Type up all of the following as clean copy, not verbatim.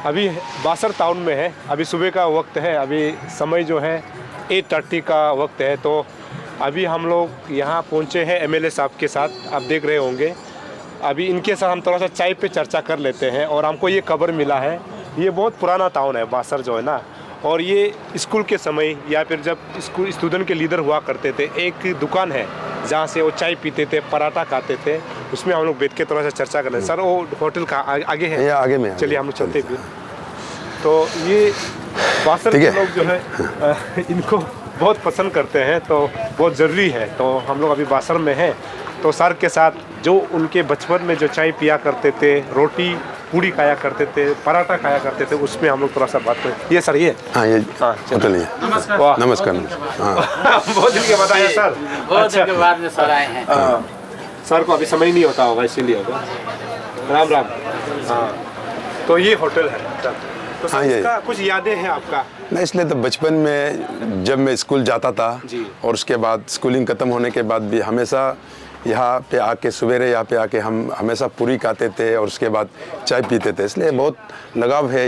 अभी बासर टाउन में है। अभी सुबह का वक्त है। अभी समय जो है 8:30 का वक्त है। तो अभी हम लोग यहाँ पहुँचे हैं एमएलए साहब के साथ, आप देख रहे होंगे। अभी इनके साथ हम थोड़ा सा चाय पे चर्चा कर लेते हैं। और हमको ये खबर मिला है, ये बहुत पुराना टाउन है बासर जो है ना, और ये स्कूल के समय या फिर जब स्कूल स्टूडेंट के लीडर हुआ करते थे, एक दुकान है जहाँ से वो चाय पीते थे, पराठा खाते थे। उसमें हम लोग बैठ के थोड़ा सा चर्चा कर रहे हैं। सर वो होटल का आगे है, आगे में, चलिए हम लोग चलते फिर। तो ये बासर के लोग जो है इनको बहुत पसंद करते हैं, तो बहुत ज़रूरी है। तो हम लोग अभी बासर में हैं, तो सर के साथ जो उनके बचपन में जो चाय पिया करते थे, रोटी पूड़ी खाया करते थे, पराठा खाया करते थे, उसमें हम लोग थोड़ा सा बात करें। ये सर ये होटल है। नमस्कार। नमस्कार। बहुत दिन के बाद आए सर। बहुत दिन के बाद में सर आए हैं। सर को अभी समय नहीं होता होगा, इसीलिए होगा। राम राम। हाँ, तो ये होटल है सर। तो सर इसका कुछ यादें हैं आपका? नहीं, इसलिए तो बचपन में जब मैं स्कूल जाता था और उसके बाद स्कूलिंग ख़त्म होने के बाद भी हमेशा यहाँ पे आके सवेरे यहाँ पे आके हम हमेशा पूरी खाते थे और उसके बाद चाय पीते थे। इसलिए बहुत लगाव है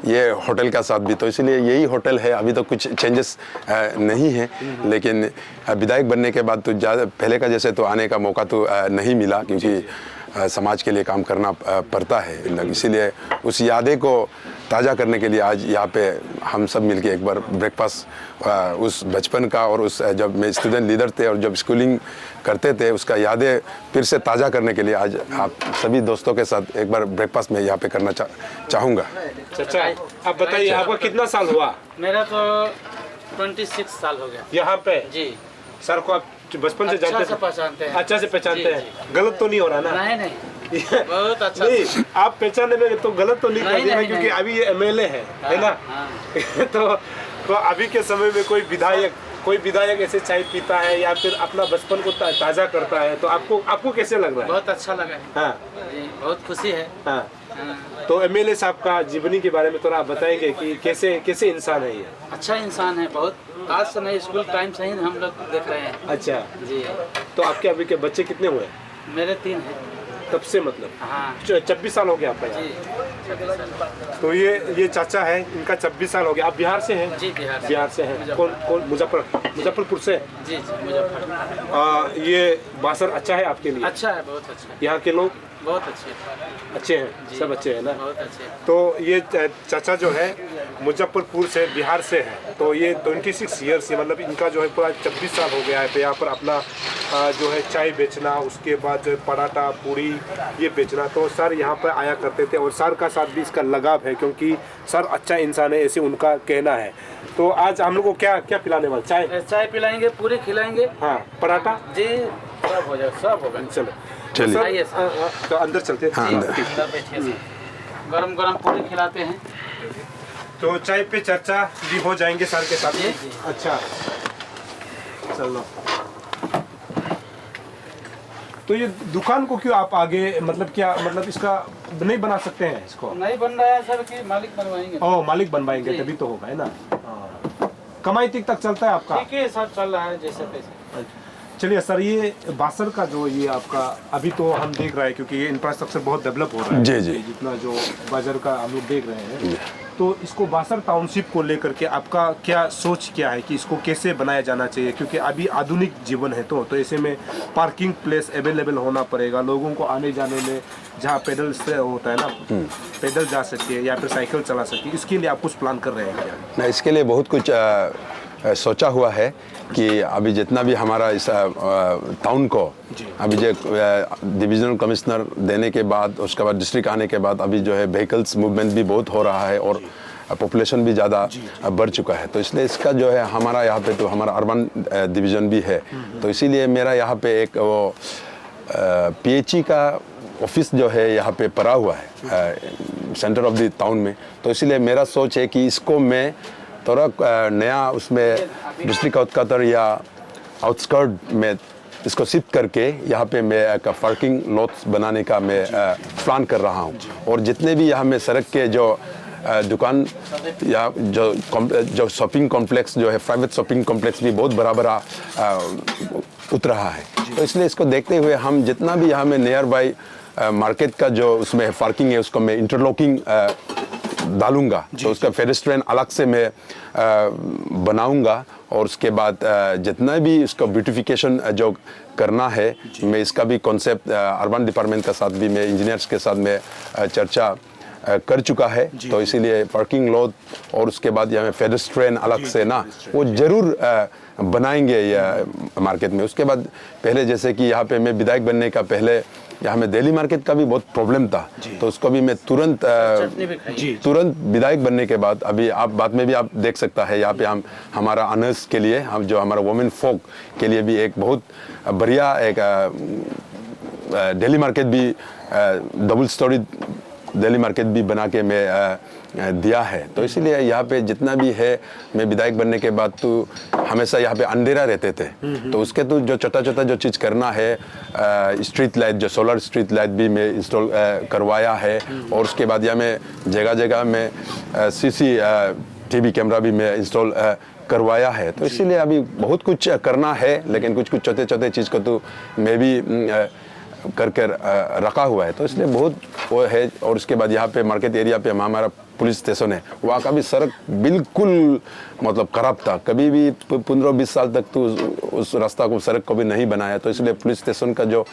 ये होटल का साथ भी। तो इसलिए यही होटल है। अभी तो कुछ चेंजेस नहीं है, लेकिन विधायक बनने के बाद तो ज़्यादा पहले का जैसे तो आने का मौका तो नहीं मिला, क्योंकि समाज के लिए काम करना पड़ता है। इसीलिए उस यादें को ताज़ा करने के लिए आज यहाँ पे हम सब मिलके एक बार ब्रेकफास्ट उस बचपन का और उस जब मैं स्टूडेंट लीडर थे और जब स्कूलिंग करते थे उसका यादें फिर से ताज़ा करने के लिए आज आप सभी दोस्तों के साथ एक बार ब्रेकफास्ट में यहाँ पे करना चाहूँगा। चाचा आप बताइए, आपका कितना साल हुआ? मेरा तो 26 साल हो गया यहाँ पे। जी। सर को आप बचपन से जानते से पहचानते हैं। अच्छा से पहचानते हैं। गलत तो नहीं हो रहा ना? नहीं बहुत अच्छा। नहीं, आप पहचानने में तो गलत तो नहीं कर रहे हैं, क्योंकि अभी ये एमएलए है ना। तो अभी के समय में कोई विधायक ऐसे चाय पीता है या फिर अपना बचपन को ताज़ा करता है, तो आपको कैसे लग रहा है? बहुत अच्छा लगा है। हाँ जी, बहुत खुशी है। हाँ। तो एमएलए साहब का जीवनी के बारे में थोड़ा आप बताएंगे कि कैसे इंसान है ये? अच्छा इंसान है बहुत। आज से नहीं, स्कूल टाइम से ही हम लोग देख रहे हैं। अच्छा जी। तो आपके अभी के बच्चे कितने हुए? मेरे 3 हैं। तब से मतलब? हाँ। 26 साल हो गया आपका? जी, 26 साल। तो ये चाचा है, इनका 26 साल हो गया। आप बिहार से हैं? जी, बिहार से हैं। कौन? मुजफ्फरपुर से? जी, मुजफ्फरपुर। ये बासर अच्छा है आपके लिए? अच्छा है, बहुत अच्छा। यहाँ के लोग बहुत अच्छे हैं, सब अच्छे हैं ना? बहुत अच्छे। तो ये चाचा जो है मुजफ्फरपुर से, बिहार से है। तो ये 26 ईयर्स से, मतलब इनका जो है पूरा 26 साल हो गया है। तो यहाँ पर अपना जो है चाय बेचना, उसके बाद जो है पराठा पूड़ी ये बेचना। तो सर यहाँ पर आया करते थे और सर का साथ भी इसका लगाव है, क्योंकि सर अच्छा इंसान है, ऐसे उनका कहना है। तो आज हम लोग को क्या पिलाने वाले? चाय पिलाएंगे, पूरी खिलाएंगे। हाँ, पराठा जी, सब हो जाएगा, सब होगा। चलो चलिए तो अंदर चलते हैं। अंदर बैठिए। गरम पूरी खिलाते हैं। तो चाय पे चर्चा भी हो जाएंगे सर के साथ। जी। अच्छा, चलो। तो ये दुकान को क्यों आप आगे, मतलब क्या, मतलब इसका नहीं बना सकते हैं? इसको नहीं बन रहा है सर, कि मालिक बनवाएंगे। ओह, मालिक बनवाएंगे तभी तो होगा, है ना? कमाई तक चलता है आपका? ठीक है सर, चल रहा है जैसे तैसे। चलिए सर, ये बासर का जो ये आपका अभी तो हम देख रहे हैं, क्योंकि ये इंफ्रास्ट्रक्चर बहुत डेवलप हो रहा है। जी। जितना जो बाजार का हम लोग देख रहे हैं, तो इसको बासर टाउनशिप को लेकर के आपका क्या सोच क्या है कि इसको कैसे बनाया जाना चाहिए? क्योंकि अभी आधुनिक जीवन है, तो ऐसे में पार्किंग प्लेस अवेलेबल होना पड़ेगा लोगों को आने जाने में, जहाँ पैदल से होता है ना, पैदल जा सके या फिर साइकिल चला सके। इसके लिए आप कुछ प्लान कर रहे हैं क्या? नहीं, इसके लिए बहुत कुछ सोचा हुआ है कि अभी जितना भी हमारा इस टाउन को अभी जो डिविजनल कमिश्नर देने के बाद, उसके बाद डिस्ट्रिक्ट आने के बाद अभी जो है व्हीकल्स मूवमेंट भी बहुत हो रहा है और पॉपुलेशन भी ज़्यादा बढ़ चुका है। तो इसलिए इसका जो है हमारा यहाँ पे तो हमारा अर्बन डिवीज़न भी है। तो इसीलिए मेरा यहाँ पे एक वो PHE का ऑफिस जो है यहाँ पे पड़ा हुआ है सेंटर ऑफ द टाउन में। तो इसीलिए मेरा सोच है कि इसको मैं थोड़ा नया उसमें डिस्ट्रिक्ट आउटस्कर्ट या आउटस्कर्ट में इसको शिफ्ट करके यहाँ पे मैं एक पार्किंग लॉट्स बनाने का मैं प्लान कर रहा हूँ। और जितने भी यहाँ में सड़क के जो दुकान या जो शॉपिंग कॉम्प्लेक्स जो है, प्राइवेट शॉपिंग कॉम्प्लेक्स भी बहुत बड़ा उतर रहा है। तो इसलिए इसको देखते हुए हम जितना भी यहाँ में नियर बाई मार्केट का जो उसमें पार्किंग है उसको मैं इंटरलॉकिंग डालूंगा, तो उसका पेडेस्ट्रियन अलग से मैं बनाऊंगा और उसके बाद जितना भी उसका ब्यूटिफिकेशन जो करना है, मैं इसका भी कॉन्सेप्ट अर्बन डिपार्टमेंट के साथ भी मैं इंजीनियर्स के साथ में चर्चा कर चुका है। तो इसीलिए पार्किंग लॉट और उसके बाद यहाँ पेडेस्ट्रियन अलग से ना वो जरूर बनाएंगे ये मार्केट में। उसके बाद पहले जैसे कि यहाँ पे मैं विधायक बनने का पहले यहाँ में दिल्ली मार्केट का भी बहुत प्रॉब्लम था, तो उसको भी मैं तुरंत विधायक बनने के बाद अभी आप बाद में भी आप देख सकता है यहाँ पे हम हमारा अनर्स के लिए, हम जो हमारा वुमेन फोक के लिए भी एक बहुत बढ़िया एक दिल्ली मार्केट भी डबल स्टोरी दिल्ली मार्केट भी बना के मैं दिया है। तो इसीलिए यहाँ पे जितना भी है, मैं विधायक बनने के बाद तो हमेशा यहाँ पे अंधेरा रहते थे, तो उसके तो जो छोटा छोटा जो चीज़ करना है, स्ट्रीट लाइट जो सोलर स्ट्रीट लाइट भी मैं इंस्टॉल करवाया है, और उसके बाद यहाँ में जगह जगह में CCTV कैमरा भी मैं इंस्टॉल करवाया है। तो इसीलिए अभी बहुत कुछ करना है, लेकिन कुछ कुछ छोटे छोटे चीज़ को तो मैं भी कर रखा हुआ है, तो इसलिए बहुत वो है। और उसके बाद यहाँ पे मार्केट एरिया पे हमारा पुलिस स्टेशन है, वहाँ का भी सड़क बिल्कुल मतलब खराब था, कभी भी 15-20 साल तक तो उस रास्ता को सड़क को भी नहीं बनाया। तो इसलिए पुलिस स्टेशन का जो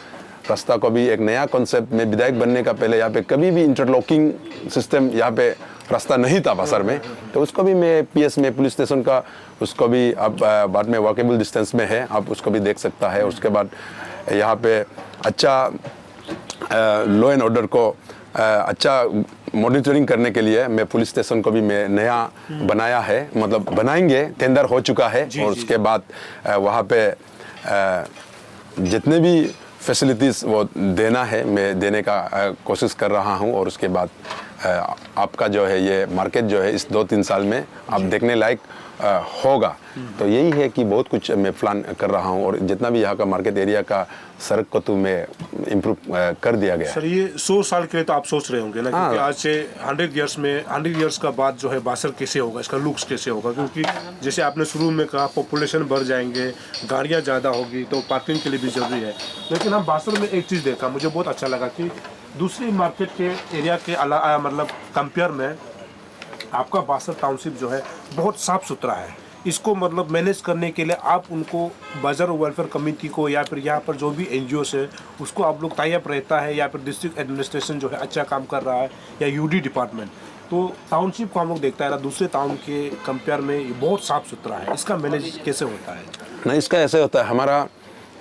रास्ता को भी एक नया कॉन्सेप्ट में विधायक बनने का पहले यहाँ पे कभी भी इंटरलॉकिंग सिस्टम यहाँ पे रास्ता नहीं था बाजार में, तो उसको भी मैं PS में पुलिस स्टेशन का उसको भी अब बाद में वॉकेबल डिस्टेंस में है, आप उसको भी देख सकता है। उसके बाद यहाँ पे अच्छा लॉ एंड ऑर्डर को अच्छा मॉनिटरिंग करने के लिए मैं पुलिस स्टेशन को भी मैं नया बनाया है, मतलब बनाएंगे, टेंडर हो चुका है। और उसके बाद वहाँ पे जितने भी फैसिलिटीज़ वो देना है मैं देने का कोशिश कर रहा हूँ। और उसके बाद आपका जो है ये मार्केट जो है इस 2-3 साल में आप देखने लायक होगा। तो यही है कि बहुत कुछ मैं प्लान कर रहा हूँ, और जितना भी यहाँ का मार्केट एरिया का सड़क को तो मैं इम्प्रूव कर दिया गया। सर ये 100 साल के लिए तो आप सोच रहे होंगे ना, क्योंकि आज से 100 इयर्स का बाद जो है बासर कैसे होगा, इसका लुक्स कैसे होगा, क्योंकि जैसे आपने शुरू में कहा पॉपुलेशन बढ़ जाएंगे, गाड़ियाँ ज़्यादा होगी, तो पार्किंग के लिए भी जरूरी है। लेकिन हम बासर में एक चीज़ देखा, मुझे बहुत अच्छा लगा कि दूसरी मार्केट के एरिया के मतलब कंपेयर में आपका बासर टाउनशिप जो है बहुत साफ़ सुथरा है। इसको मतलब मैनेज करने के लिए आप उनको बाजार वेलफेयर कमेटी को या फिर यहाँ पर जो भी NGOs है उसको आप लोग टाई अप रहता है, या फिर डिस्ट्रिक्ट एडमिनिस्ट्रेशन जो है अच्छा काम कर रहा है, या UD डिपार्टमेंट, तो टाउनशिप को हम लोग देखता है ना दूसरे टाउन के कंपेयर में ये बहुत साफ़ सुथरा है। इसका मैनेज कैसे होता है? नहीं, इसका ऐसे होता है, हमारा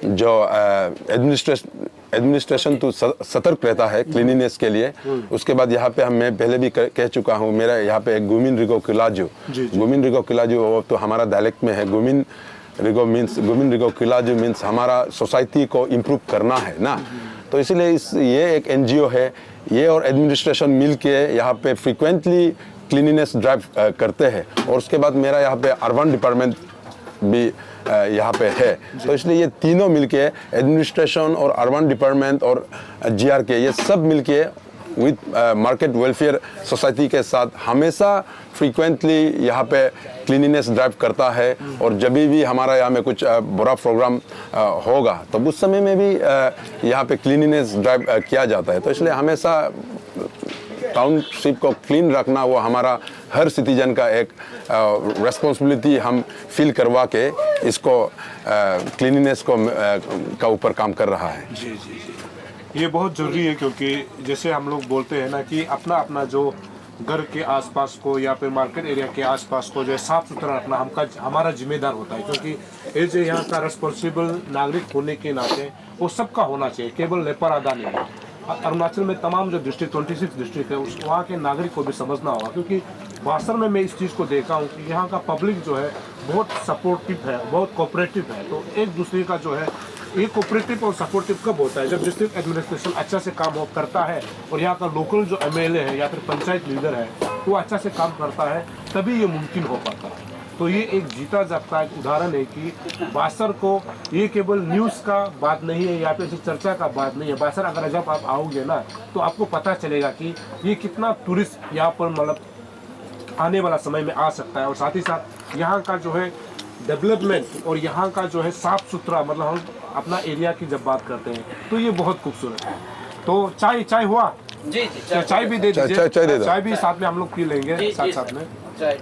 जो एडमिनिस्ट्रेशन तो सतर्क रहता है क्लीनिनेस के लिए। उसके बाद यहाँ पे मैं पहले भी कह चुका हूँ, मेरा यहाँ पे एक गुमिन रिगो किलाजू वो तो हमारा डायलेक्ट में है। गुमिन रिगो किलाजू मीन्स हमारा सोसाइटी को इम्प्रूव करना है ना। तो इसलिए ये एक NGO है, ये और एडमिनिस्ट्रेशन मिल के यहाँ पे फ्रिक्वेंटली क्लीनिनेस ड्राइव करते हैं। और उसके बाद मेरा यहाँ पे अर्बन डिपार्टमेंट भी यहाँ पे है, तो इसलिए ये तीनों मिलके एडमिनिस्ट्रेशन और अर्बन डिपार्टमेंट और GRK ये सब मिलके विद मार्केट वेलफेयर सोसाइटी के साथ हमेशा फ्रीक्वेंटली यहाँ पे क्लीनिनेस ड्राइव करता है। और जब भी हमारा यहाँ में कुछ बड़ा प्रोग्राम होगा तो उस समय में भी यहाँ पे क्लीनिनेस ड्राइव किया जाता है। तो इसलिए हमेशा टाउनशिप को क्लीन रखना वो हमारा हर सिटीजन का एक रेस्पॉन्सिबिलिटी हम फील करवा के इसको क्लीनिनेस को का ऊपर काम कर रहा है। जी जी जी, ये बहुत ज़रूरी है, क्योंकि जैसे हम लोग बोलते हैं ना कि अपना अपना जो घर के आसपास को या फिर मार्केट एरिया के आसपास को जो है साफ़ सुथरा रखना हमारा जिम्मेदार होता है, क्योंकि एज यहाँ का रेस्पॉन्सिबल नागरिक होने के नाते वो सबका होना चाहिए, केवल लेपर अदा नहीं है। अरुणाचल में तमाम जो डिस्ट्रिक्ट 26 डिस्ट्रिक्ट है उस वहाँ के नागरिक को भी समझना होगा, क्योंकि बासर में मैं इस चीज़ को देखा हूँ कि यहाँ का पब्लिक जो है बहुत सपोर्टिव है, बहुत कोऑपरेटिव है। तो एक दूसरे का जो है ये कोऑपरेटिव और सपोर्टिव कब होता है? जब डिस्ट्रिक्ट एडमिनिस्ट्रेशन अच्छा से काम करता है और यहाँ का लोकल जो MLA है या फिर पंचायत लीडर है वो अच्छा से काम करता है, तभी ये मुमकिन हो पाता है। तो ये एक जीता जागता एक उदाहरण है कि बासर को ये केवल न्यूज़ का बात नहीं है या फिर चर्चा का बात नहीं है। बासर अगर जब आप आओगे ना तो आपको पता चलेगा कि ये कितना टूरिस्ट यहाँ पर मतलब आने वाला समय में आ सकता है। और साथ ही साथ यहाँ का जो है डेवलपमेंट और यहाँ का जो है साफ़ सुथरा, मतलब हम अपना एरिया की जब बात करते हैं तो ये बहुत खूबसूरत है। तो चाय हुआ जी जी चाय भी दे दीजिए। चाय दे दो। चाय भी साथ में हम लोग पी लेंगे जी, साथ जी, साथ में। चाय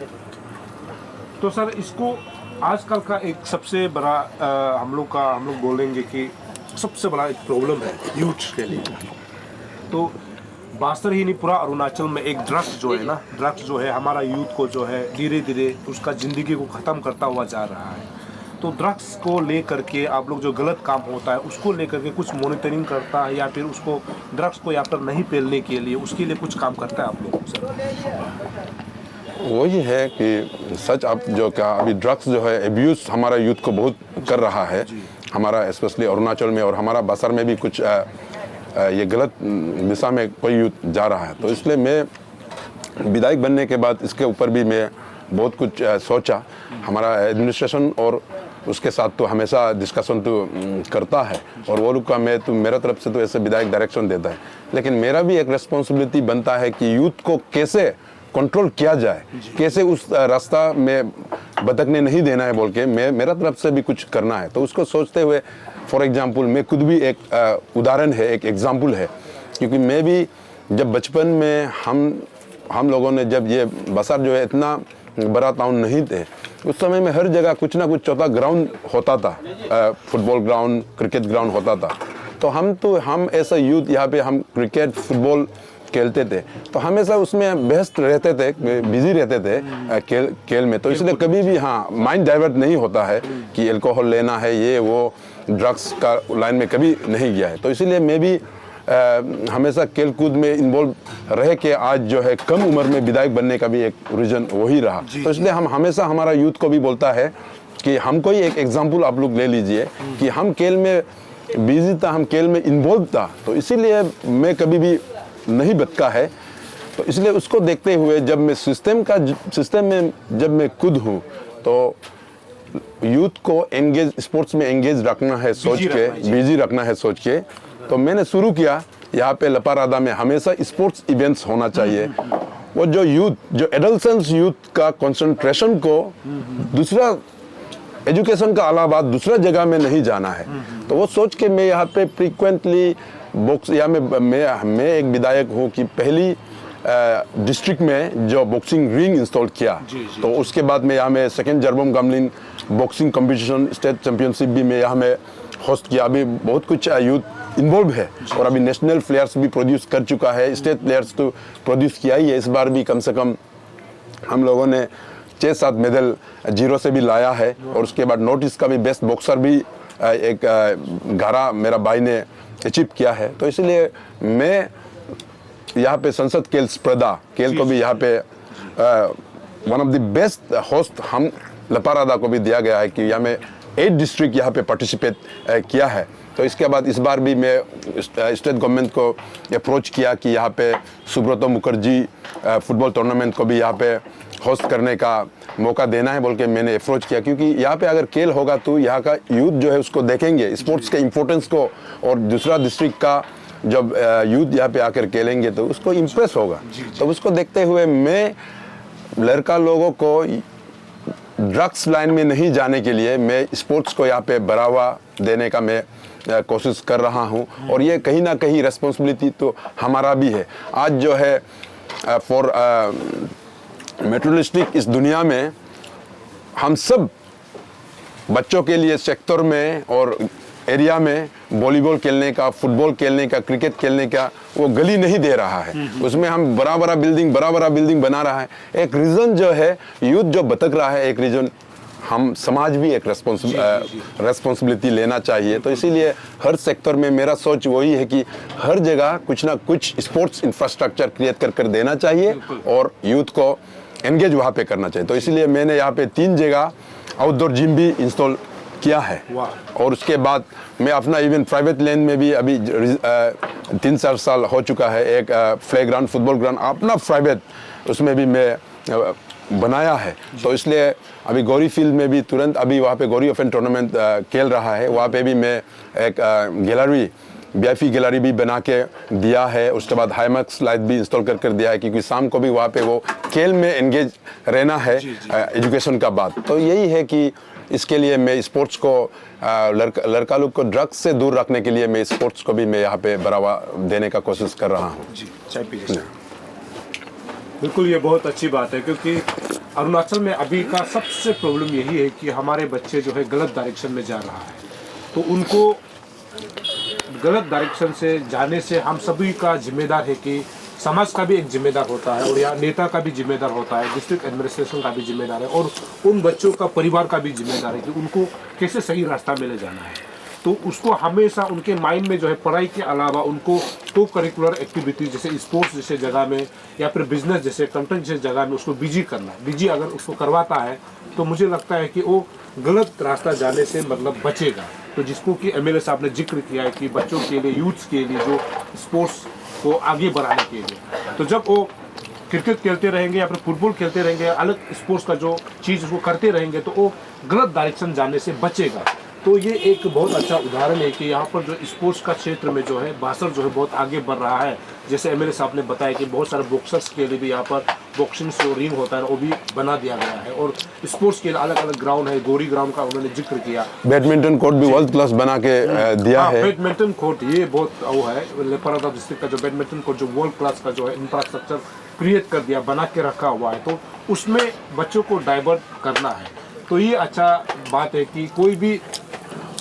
तो सर इसको आजकल का एक सबसे बड़ा हम लोग बोलेंगे कि सबसे बड़ा एक प्रॉब्लम है यूथ के लिए। तो बास्तर ही नहीं, पूरा अरुणाचल में एक ड्रग्स जो है ना, ड्रग्स जो है हमारा यूथ को जो है धीरे धीरे उसका ज़िंदगी को ख़त्म करता हुआ जा रहा है। तो ड्रग्स को लेकर के आप लोग जो गलत काम होता है उसको लेकर के कुछ मॉनिटरिंग करता है, या फिर उसको ड्रग्स को यहाँ पर नहीं फैलने के लिए उसके लिए कुछ काम करता है आप लोग सर? वही है कि सच आप जो कहा, अभी ड्रग्स जो है एब्यूज़ हमारा यूथ को बहुत कर रहा है हमारा, स्पेशली अरुणाचल में और हमारा बासर में भी कुछ ये गलत दिशा में कोई यूथ जा रहा है। तो इसलिए मैं विधायक बनने के बाद इसके ऊपर भी मैं बहुत कुछ सोचा। हमारा एडमिनिस्ट्रेशन और उसके साथ तो हमेशा डिस्कशन तो करता है, और वो लोग का मेरा तरफ से तो ऐसे विधायक डायरेक्शन देता है, लेकिन मेरा भी एक रिस्पॉन्सिबिलिटी बनता है कि यूथ को कैसे कंट्रोल किया जाए, कैसे उस रास्ता में भटकने नहीं देना है बोल के मेरा तरफ से भी कुछ करना है। तो उसको सोचते हुए फॉर एग्जांपल मैं खुद भी एक उदाहरण है, एक एग्जांपल है, क्योंकि मैं भी जब बचपन में हम लोगों ने जब ये बसार जो है इतना बड़ा टाउन नहीं थे, उस समय में हर जगह कुछ ना कुछ चौथा ग्राउंड होता था, फुटबॉल ग्राउंड, क्रिकेट ग्राउंड होता था। तो हम ऐसा यूथ यहाँ पे हम क्रिकेट फुटबॉल खेलते थे, तो हमेशा उसमें व्यस्त रहते थे, बिजी रहते थे खेल में। तो इसलिए कभी भी माइंड डाइवर्ट नहीं होता है कि अल्कोहल लेना है, ये वो ड्रग्स का लाइन में कभी नहीं गया है। तो इसीलिए मैं भी हमेशा खेल कूद में इन्वॉल्व रह के आज जो है कम उम्र में विधायक बनने का भी एक रीजन वही रहा। तो इसलिए हम हमेशा हमारा यूथ को भी बोलता है कि हमको ही एक एग्जाम्पल आप लोग ले लीजिए कि हम खेल में बिजी था, हम खेल में इन्वॉल्व था, तो इसीलिए मैं कभी भी नहीं बचका है। तो इसलिए उसको देखते हुए जब मैं सिस्टम में जब मैं खुद हूँ, तो यूथ को एंगेज, स्पोर्ट्स में एंगेज रखना है सोच के, बिजी रखना है सोच के, तो मैंने शुरू किया यहाँ पे लपारादा में हमेशा स्पोर्ट्स इवेंट्स होना चाहिए। वो जो एडल्सेंस यूथ का कंसंट्रेशन को दूसरा एजुकेशन का अलावा दूसरा जगह में नहीं जाना है, तो वो सोच के मैं यहाँ पे फ्रीक्वेंटली बॉक्स या मैं एक विधायक हूँ कि पहली डिस्ट्रिक्ट में जो बॉक्सिंग रिंग इंस्टॉल किया। तो उसके बाद में यहाँ में सेकेंड जर्बम गमलिन बॉक्सिंग कंपटीशन स्टेट चैंपियनशिप भी मैं यहाँ में होस्ट किया। अभी बहुत कुछ यूथ इन्वॉल्व है, और अभी नेशनल प्लेयर्स भी प्रोड्यूस कर चुका है, स्टेट प्लेयर्स तो प्रोड्यूस किया ही है। इस बार भी कम से कम हम लोगों ने 6-7 मेडल जीरो से भी लाया है, और उसके बाद नॉर्थ ईस्ट का भी बेस्ट बॉक्सर भी एक घारा मेरा भाई ने अचीव किया है। तो इसलिए मैं यहाँ पे संसद खेल स्पर्धा खेल को भी यहाँ पे one of the best host हम लपारादा को भी दिया गया है कि यहाँ में 8 डिस्ट्रिक्ट यहाँ पे पार्टिसिपेट किया है। तो इसके बाद इस बार भी मैं स्टेट गवर्नमेंट को अप्रोच किया कि यहाँ पे सुब्रतो मुखर्जी फुटबॉल टूर्नामेंट को भी यहाँ पे होस्ट करने का मौका देना है बोल के मैंने अप्रोच किया, क्योंकि यहाँ पे अगर खेल होगा तो यहाँ का यूथ जो है उसको देखेंगे, स्पोर्ट्स के इम्पोर्टेंस को, और दूसरा डिस्ट्रिक्ट का जब यूथ यहाँ पे आकर खेलेंगे तो उसको इम्प्रेस होगा। तो उसको देखते हुए मैं लड़का लोगों को ड्रग्स लाइन में नहीं जाने के लिए मैं स्पोर्ट्स को यहाँ पे बढ़ावा देने का मैं कोशिश कर रहा हूँ, और ये कहीं ना कहीं रिस्पॉन्सिबिलिटी तो हमारा भी है। आज जो है फॉर मेटेरियलिस्टिक इस दुनिया में हम सब बच्चों के लिए सेक्टर में और एरिया में वॉलीबॉल खेलने का, फुटबॉल खेलने का, क्रिकेट खेलने का वो गली नहीं दे रहा है। उसमें हम बड़ा बड़ा बिल्डिंग बना रहा है। एक रीज़न जो है यूथ जो भटक रहा है, एक रीज़न हम समाज भी एक रेस्पॉन्सिबिलिटी लेना चाहिए। तो इसीलिए हर सेक्टर में मेरा सोच वही है कि हर जगह कुछ ना कुछ स्पोर्ट्स इंफ्रास्ट्रक्चर क्रिएट कर देना चाहिए, और यूथ को एंगेज वहाँ पे करना चाहिए। तो इसलिए मैंने यहाँ पे 3 जगह आउटडोर जिम भी इंस्टॉल किया है, और उसके बाद मैं अपना इवन प्राइवेट लैंड में भी अभी 3-4 साल हो चुका है एक प्ले ग्राउंड, फुटबॉल ग्राउंड अपना प्राइवेट, उसमें भी मैं बनाया है। तो इसलिए अभी गौरी फील्ड में भी तुरंत अभी वहाँ पे गौरी ओपन टूर्नामेंट खेल रहा है, वहाँ पे भी मैं एक गैलरी VIP गैलरी भी बना के दिया है। उसके बाद हाईमैक्स लाइट भी इंस्टॉल कर दिया है, क्योंकि शाम को भी वहाँ पे वो खेल में एंगेज रहना है एजुकेशन का बात। तो यही है कि इसके लिए मैं स्पोर्ट्स को लड़का लोग को ड्रग्स से दूर रखने के लिए मैं स्पोर्ट्स को भी मैं यहाँ पे बढ़ावा देने का कोशिश कर रहा हूँ। जी, चाय पीजिए। बिल्कुल, ये बहुत अच्छी बात है, क्योंकि अरुणाचल में अभी का सबसे प्रॉब्लम यही है कि हमारे बच्चे जो है गलत डायरेक्शन में जा रहा है। तो उनको गलत डायरेक्शन से जाने से हम सभी का जिम्मेदार है कि समाज का भी एक जिम्मेदार होता है, और यहाँ नेता का भी जिम्मेदार होता है, डिस्ट्रिक्ट एडमिनिस्ट्रेशन का भी जिम्मेदार है, और उन बच्चों का परिवार का भी जिम्मेदार है कि उनको कैसे सही रास्ता में ले जाना है। तो उसको हमेशा उनके माइंड में जो है पढ़ाई के अलावा उनको को करिकुलर एक्टिविटीज जैसे स्पोर्ट्स जैसे जगह में या फिर बिजनेस जैसे कंटेंट जैसे जगह में उसको बिजी करना है। बिजी अगर उसको करवाता है तो मुझे लगता है कि वो गलत रास्ता जाने से मतलब बचेगा। तो जिसको कि एमएलए साहब ने जिक्र किया है कि बच्चों के लिए, यूथ्स के लिए जो स्पोर्ट्स को आगे बढ़ाने के लिए, तो जब वो क्रिकेट खेलते रहेंगे या फिर फुटबॉल खेलते रहेंगे, अलग स्पोर्ट्स का जो चीज़ उसको करते रहेंगे, तो वो गलत डायरेक्शन जाने से बचेगा। तो ये एक बहुत अच्छा उदाहरण है कि यहाँ पर जो स्पोर्ट्स का क्षेत्र में जो है बासर जो है बहुत आगे बढ़ रहा है। जैसे एमएलए साहब ने बताया कि बहुत सारे बॉक्सर्स के लिए भी यहाँ पर बॉक्सिंग जो रिंग होता है वो भी बना दिया गया है, और स्पोर्ट्स के लिए अलग अलग ग्राउंड है। गोरी ग्राउंड का उन्होंने जिक्र किया। बैडमिंटन कोर्ट भी वर्ल्ड क्लास बना के दिया है। बैडमिंटन कोर्ट ये बहुत वो है, लेपारादा डिस्ट्रिक्ट का जो बैडमिंटन कोर्ट जो वर्ल्ड क्लास का जो है इंफ्रास्ट्रक्चर क्रिएट कर दिया, बना के रखा हुआ है। तो उसमें बच्चों को डाइवर्ट करना है। तो ये अच्छा बात है कि कोई भी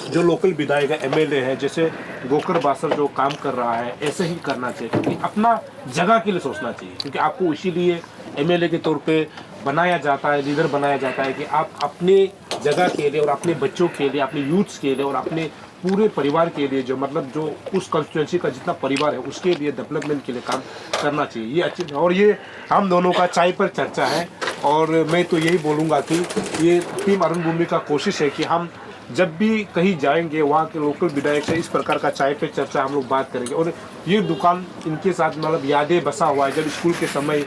जो लोकल विधायक है, एमएलए है, जैसे गोकर बासर जो काम कर रहा है, ऐसे ही करना चाहिए, क्योंकि अपना जगह के लिए सोचना चाहिए। क्योंकि आपको इसीलिए एमएलए के तौर पे बनाया जाता है, लीडर बनाया जाता है कि आप अपने जगह के लिए और अपने बच्चों के लिए, अपने यूथ्स के लिए और अपने पूरे परिवार के लिए, जो मतलब जो उस कंस्टिट्यूंसी का जितना परिवार है उसके लिए डेवलपमेंट के लिए काम करना चाहिए। ये अच्छी, और ये हम दोनों का चाय पर चर्चा है। और मैं तो यही बोलूँगा कि ये टीम अरुण भूमि का कोशिश है कि हम जब भी कहीं जाएंगे वहाँ के लोकल विधायक से इस प्रकार का चाय पे चर्चा हम लोग बात करेंगे। और ये दुकान इनके साथ मतलब यादें बसा हुआ है। जब स्कूल के समय,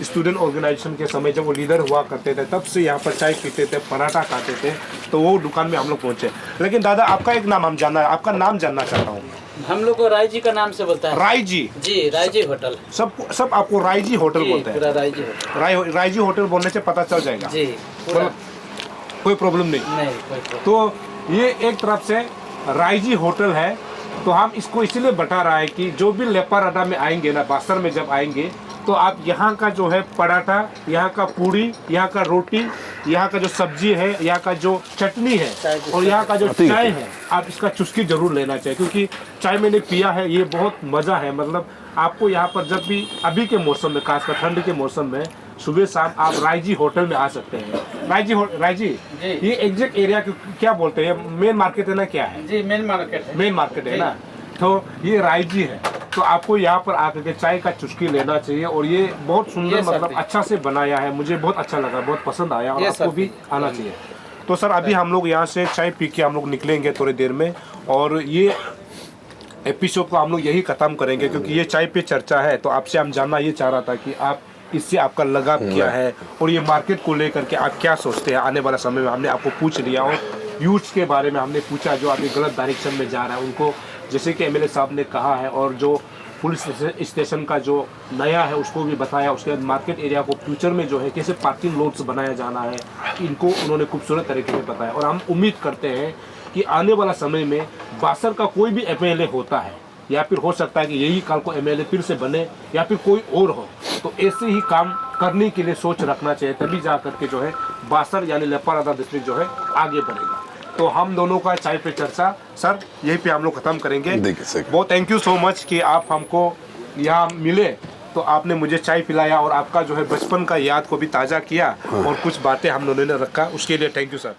स्टूडेंट ऑर्गेनाइजेशन के समय जब वो लीडर हुआ करते थे, तब से यहाँ पर चाय पीते थे, पराठा खाते थे। तो वो दुकान में हम लोग पहुँचे। लेकिन दादा, आपका एक नाम हम जानना है, आपका नाम जानना चाहता हूँ। हम लोग को राय जी का नाम से बोलता है। राय जी? जी, राय जी होटल। सब आपको राय जी होटल बोलते हैं? राय जी होटल। राय जी होटल बोलने से पता चल जाएगा जी, कोई प्रॉब्लम नहीं। तो ये एक तरफ से रायजी होटल है। तो हम इसको इसलिए बता रहा है कि जो भी लेपाराडा में आएंगे ना, बासर में जब आएंगे, तो आप यहाँ का जो है पराठा, यहाँ का पूड़ी, यहाँ का रोटी, यहाँ का जो सब्जी है, यहाँ का जो चटनी है और यहाँ का जो चाय है, आप इसका चुस्की जरूर लेना चाहिए। क्योंकि चाय मैंने पिया है, ये बहुत मज़ा है। मतलब आपको यहाँ पर जब भी अभी के मौसम में, खासकर ठंड के मौसम में, सुबह शाम आप रायजी होटल में आ सकते हैं। रायजी ये एग्जैक्ट एरिया क्या बोलते हैं? मेन मार्केट है ना? क्या है जी, मेन मार्केट है। मेन मार्केट है ना? तो ये रायजी है। तो आपको यहाँ पर आकर के चाय का चुस्की लेना चाहिए। और ये बहुत सुंदर, मतलब अच्छा से बनाया है, मुझे बहुत अच्छा लगा, बहुत पसंद आया, और आपको भी आना चाहिए। तो सर, अभी हम लोग यहाँ से चाय पी के हम लोग निकलेंगे थोड़ी देर में, और ये एपिसोड को हम लोग यही ख़त्म करेंगे, क्योंकि ये चाय पे चर्चा है। तो आपसे हम जानना ये चाह रहा था कि आप इससे आपका लगाव क्या है, और ये मार्केट को लेकर के आप क्या सोचते हैं आने वाला समय में। हमने आपको पूछ लिया, और यूथ्स के बारे में हमने पूछा जो अभी गलत डायरेक्शन में जा रहा है उनको, जैसे कि एमएलए साहब ने कहा है, और जो पुलिस स्टेशन का जो नया है उसको भी बताया। उसके बाद मार्केट एरिया को फ्यूचर में जो है कैसे पार्किंग लॉट्स बनाया जाना है, इनको उन्होंने खूबसूरत तरीके से बताया। और हम उम्मीद करते हैं कि आने वाला समय में बासर का कोई भी एमएलए होता है, या फिर हो सकता है कि यही कल को एमएलए फिर से बने, या फिर कोई और हो, तो ऐसे ही काम करने के लिए सोच रखना चाहिए। तभी जा करके जो है बासर यानी लेपारादा डिस्ट्रिक्ट जो है आगे बढ़ेगा। तो हम दोनों का चाय पे चर्चा सर यहीं पे हम लोग ख़त्म करेंगे। बहुत थैंक यू सो मच कि आप हमको यहाँ मिले, तो आपने मुझे चाय पिलाया और आपका जो है बचपन का याद को भी ताज़ा किया, और कुछ बातें हम दोनों ने रखा, उसके लिए थैंक यू सर।